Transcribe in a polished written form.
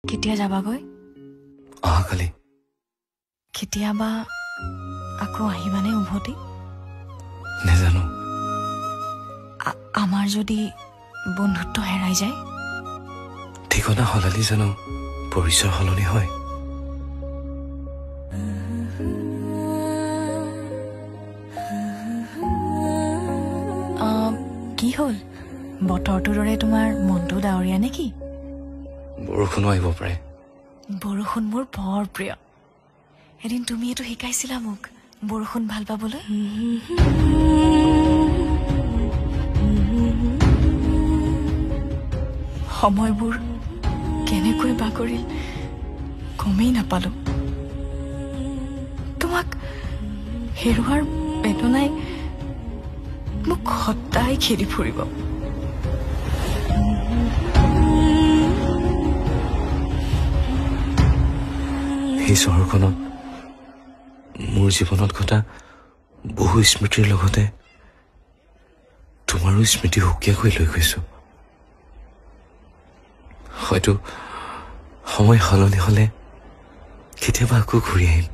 কেতিয়া যাবাগৈ? অহাকালি। কেতিয়াবা আকৌ আহিবানে উভতি? নেজানো। আমাৰ যদি বন্ধুত্ব হেৰাই যায়? ঠিকনা সলালি জানো পৰিচয় সলনি হয়? কি হ'ল? বতৰটোৰ দৰে তোমাৰ মনটো ডাৱৰীয়া নেকি? বৰষুণো আহিব পাৰে। বৰষুণ মোৰ বৰ প্ৰিয়। এদিন তুমি এইটো শিকাইছিলা মোক বৰষুণ ভাল পাবলৈ। সময়বোৰ কেনেকৈ বাগৰিল গমেই নাপালো। তোমাক হেৰুৱাৰ বেদনাই মোক সদায় খেদি ফুৰিব। এই চহৰখনত মোৰ জীৱনত ঘটা বহু স্মৃতিৰ লগতে তোমাৰো স্মৃতি সুকীয়াকৈ লৈ গৈছো। হয়তো সময় সলনি হলে কেতিয়াবা আকৌ ঘূৰি আহিম।